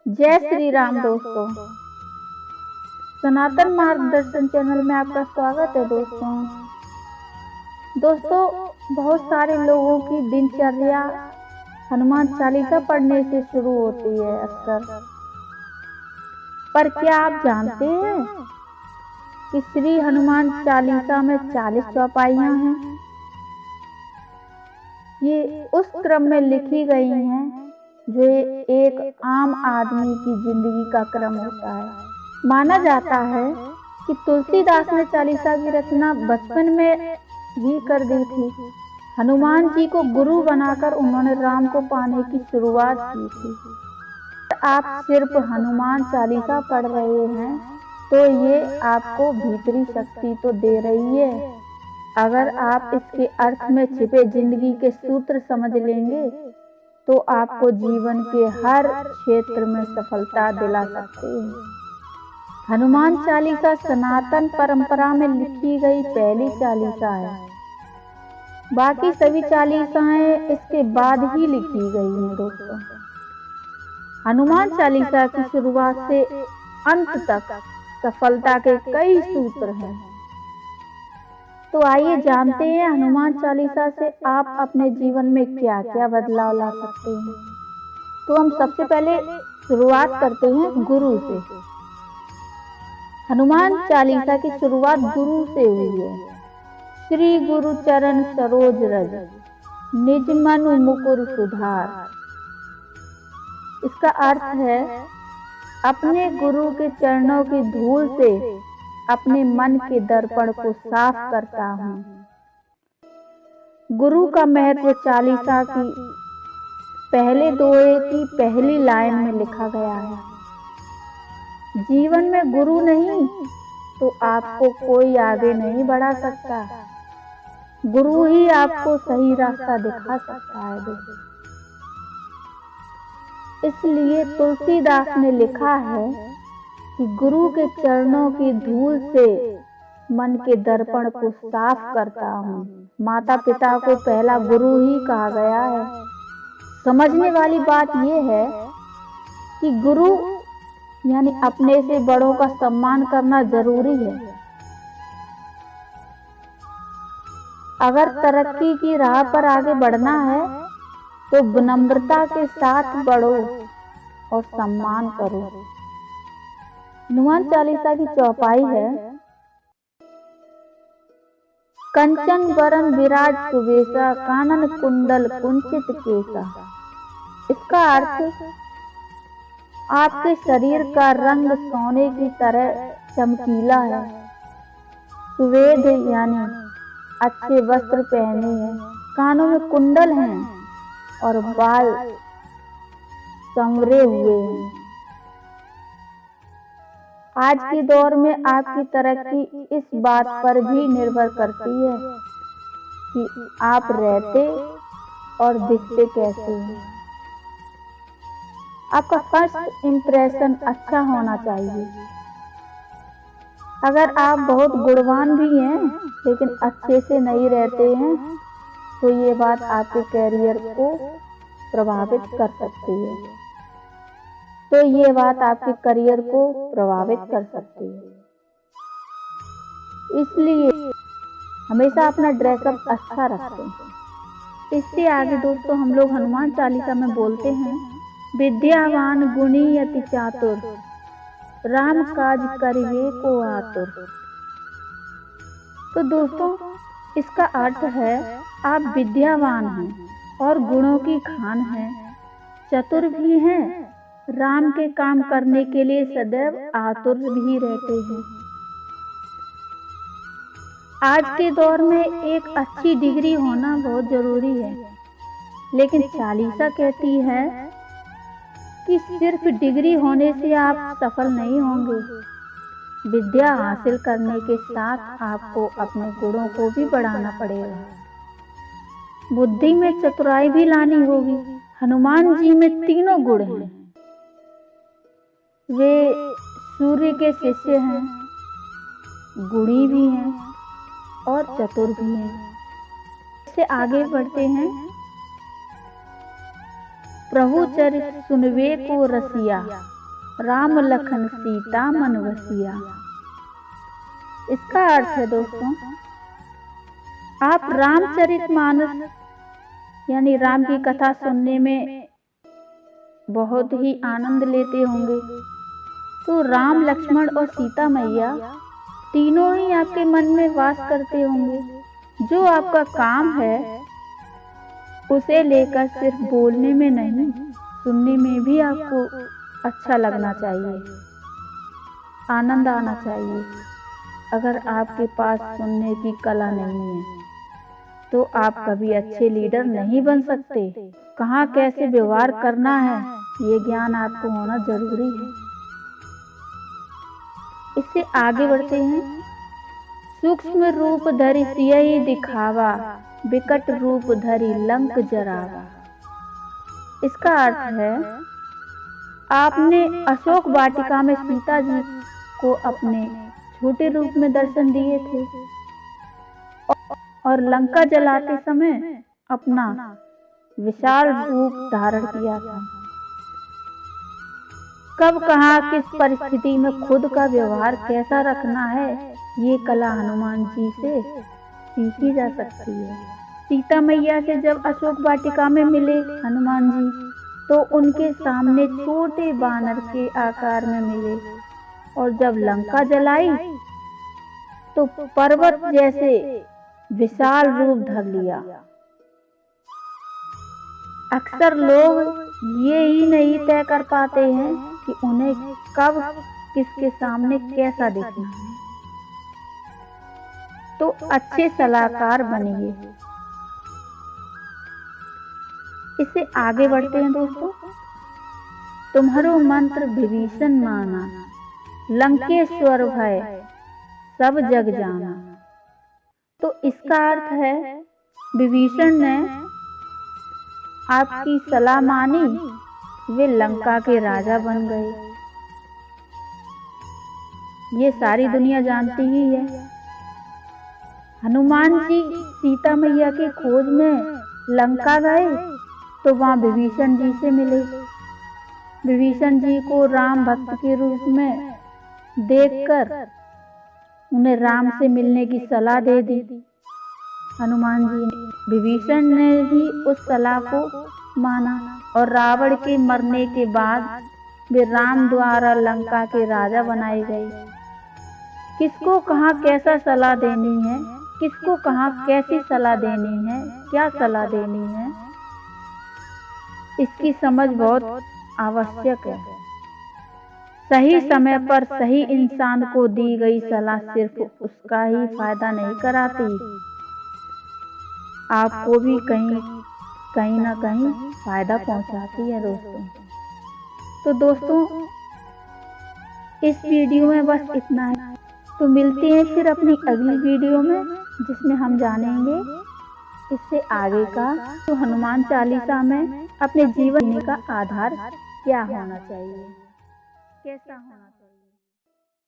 जय श्री राम दोस्तों। सनातन मार्गदर्शन चैनल में आपका स्वागत है दोस्तों। बहुत सारे लोगों की दिनचर्या हनुमान चालीसा पढ़ने से शुरू होती है अक्सर, पर क्या आप जानते हैं कि श्री हनुमान चालीसा में 40 चौपाइयां हैं। ये उस क्रम में लिखी गई हैं जो एक आम आदमी की जिंदगी का क्रम होता है। माना जाता है कि तुलसीदास ने चालीसा की रचना बचपन में ही कर दी थी। हनुमान जी को गुरु बनाकर उन्होंने राम को पाने की शुरुआत की थी। आप सिर्फ हनुमान चालीसा पढ़ रहे हैं तो ये आपको भीतरी शक्ति तो दे रही है। अगर आप इसके अर्थ में छिपे जिंदगी के सूत्र समझ लेंगे तो आपको जीवन के हर क्षेत्र में सफलता दिला सकते हैं। हनुमान चालीसा सनातन परंपरा में लिखी गई पहली चालीसा है। बाकी सभी चालीसाएं इसके बाद ही लिखी गई हैं दोस्तों। हनुमान चालीसा की शुरुआत से अंत तक सफलता के कई सूत्र हैं। तो आइए जानते हैं हनुमान चालीसा से आप अपने जीवन में क्या क्या बदलाव ला सकते हैं। तो हम सबसे पहले शुरुआत करते हैं गुरु से। हनुमान चालीसा की शुरुआत गुरु से हुई है। श्री गुरु चरण सरोज रज, निज मनु मुकुर सुधार। इसका अर्थ है अपने गुरु के चरणों की धूल से अपने मन के दर्पण को साफ करता हूँ। गुरु का महत्व चालीसा की पहले दोहे की पहली लाइन में लिखा गया है। जीवन में गुरु नहीं तो आपको कोई आगे नहीं बढ़ा सकता। गुरु ही आपको सही रास्ता दिखा सकता है दोस्तों। इसलिए तुलसीदास ने लिखा है कि गुरु के चरणों की धूल से मन के दर्पण को साफ करता हूँ। माता पिता को पहला गुरु ही कहा गया है। समझने वाली बात यह है कि गुरु यानी अपने से बड़ों का सम्मान करना जरूरी है। अगर तरक्की की राह पर आगे बढ़ना है तो विनम्रता के साथ बढ़ो और सम्मान करो। हनुमान चालीसा की चौपाई है। कंचन वरन विराज सुबेसा, कानन कुंडल कुंचित केसा। इसका अर्थ आपके शरीर का रंग सोने की तरह चमकीला है। सुवेद यानी अच्छे वस्त्र पहने हैं, कानों में कुंडल हैं और बाल संवरे हुए हैं। आज के दौर में आपकी तरक्की इस बात पर भी निर्भर करती है कि आप रहते और दिखते कैसे हैं। आपका फर्स्ट इम्प्रेशन अच्छा होना चाहिए। अगर आप बहुत गुणवान भी हैं लेकिन अच्छे से नहीं रहते हैं तो ये बात आपके कैरियर को प्रभावित कर सकती है। इसलिए हमेशा अपना ड्रेसअप अच्छा रखें। इससे आगे दोस्तों हम लोग हनुमान चालीसा में बोलते हैं, विद्यावान गुणी अति चातुर, राम काज करिवे को आतुर। तो दोस्तों इसका अर्थ है आप विद्यावान हैं और गुणों की खान हैं, चतुर भी हैं, राम के काम करने के लिए सदैव आतुर भी रहते हैं। आज के दौर में एक अच्छी डिग्री होना बहुत जरूरी है, लेकिन चालीसा कहती है कि सिर्फ डिग्री होने से आप सफल नहीं होंगे। विद्या हासिल करने के साथ आपको अपने गुणों को भी बढ़ाना पड़ेगा। बुद्धि में चतुराई भी लानी होगी। हनुमान जी में तीनों गुण हैं। वे सूर्य के शिष्य हैं, गुणी भी हैं और चतुर भी हैं। इससे आगे बढ़ते हैं। प्रभु चरित सुनवे को रसिया, राम लखन सीता मन बसिया। इसका अर्थ है दोस्तों, आप रामचरितमानस यानी राम की कथा सुनने में बहुत ही आनंद लेते होंगे। तो राम, लक्ष्मण और सीता मैया तीनों ही आपके मन में वास करते होंगे। जो आपका काम है उसे लेकर सिर्फ बोलने में नहीं, सुनने में भी आपको अच्छा लगना चाहिए, आनंद आना चाहिए। अगर आपके पास सुनने की कला नहीं है तो आप कभी अच्छे लीडर नहीं बन सकते। कहाँ कैसे व्यवहार करना है ये ज्ञान आपको होना जरूरी है। इससे आगे बढ़ते हैं। सूक्ष्म रूप धरि सियहि दिखावा, विकट रूप धरि लंक जरावा। इसका अर्थ है, आपने अशोक वाटिका में सीता जी को अपने छोटे रूप में दर्शन दिए थे और लंका जलाते समय अपना विशाल रूप धारण किया था। कब कहाँ किस परिस्थिति में खुद का व्यवहार कैसा रखना है ये कला हनुमान जी से सीखी जा सकती है। सीता मैया से जब अशोक वाटिका में मिले हनुमान जी तो उनके सामने छोटे बानर के आकार में मिले और जब लंका जलाई तो पर्वत जैसे विशाल रूप धर लिया। अक्सर लोग ये ही नहीं तय कर पाते हैं कि उन्हें कब किसके सामने कैसा दिखना है। तो अच्छे सलाहकार बनिए। इससे आगे बढ़ते हैं दोस्तों। तुम्हारो मंत्र विभीषण माना, लंकेश्वर भय सब जग जाना। तो इसका अर्थ है, विभीषण ने आपकी सलाह मानी, वे लंका के राजा बन गए। ये सारी दुनिया जानती ही है। हनुमान जी सीता मैया की खोज में लंका गए तो वहां विभीषण जी से मिले। विभीषण जी को राम भक्त के रूप में देखकर उन्हें राम से मिलने की सलाह दे दी। हनुमान जी ने, विभीषण ने भी उस सलाह को माना और रावण के मरने के बाद वे राम द्वारा लंका के राजा बनाए गए। किसको कहाँ कैसा सलाह देनी है, किसको कहाँ कैसी सलाह देनी है, क्या सलाह देनी है, इसकी समझ बहुत आवश्यक है। सही समय पर सही इंसान को दी गई सलाह सिर्फ उसका ही फायदा नहीं कराती, आपको भी कहीं ना कहीं फायदा पहुंचाती है दोस्तों। तो दोस्तों इस वीडियो में बस इतना है। तो मिलते हैं फिर अपनी अगली वीडियो में, जिसमें हम जानेंगे इससे आगे का तो हनुमान चालीसा में अपने जीवन का आधार क्या होना चाहिए, कैसा होना चाहिए।